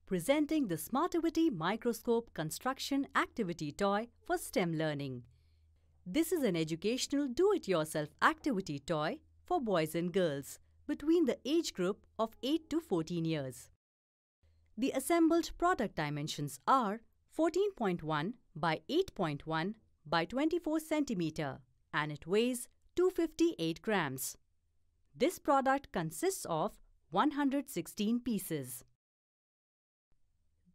presenting the Smartivity Microscope Construction Activity Toy for STEM learning. This is an educational do-it-yourself activity toy for boys and girls between the age group of 8 to 14 years. The assembled product dimensions are 14.1 by 8.1 by 24 cm and it weighs 258 grams. This product consists of 116 pieces.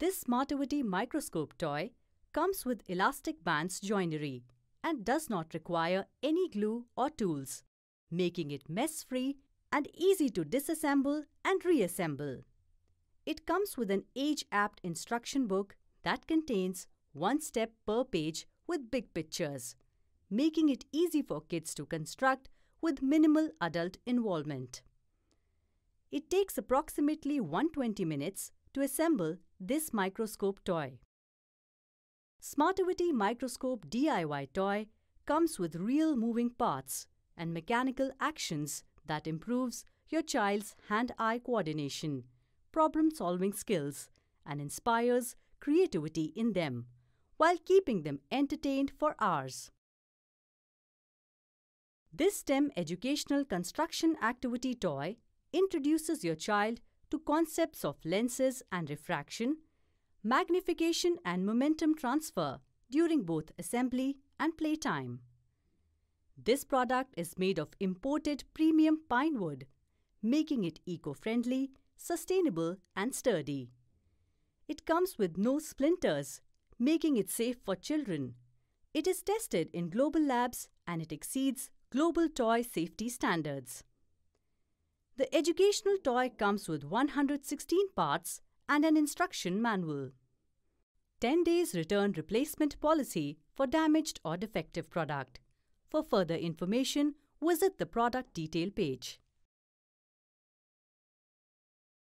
This Smartivity microscope toy comes with elastic bands joinery and does not require any glue or tools, making it mess-free and easy to disassemble and reassemble. It comes with an age-apt instruction book that contains one step per page with big pictures, making it easy for kids to construct with minimal adult involvement. It takes approximately 120 minutes to assemble this microscope toy. Smartivity Microscope DIY toy comes with real moving parts and mechanical actions that improves your child's hand-eye coordination, problem-solving skills, and inspires creativity in them, while keeping them entertained for hours. This STEM educational construction activity toy introduces your child to concepts of lenses and refraction, magnification and momentum transfer during both assembly and playtime. This product is made of imported premium pine wood, making it eco-friendly, sustainable and sturdy. It comes with no splinters, making it safe for children. It is tested in global labs and it exceeds global toy safety standards. The educational toy comes with 116 parts and an instruction manual. 10 days return replacement policy for damaged or defective product. For further information, visit the product detail page.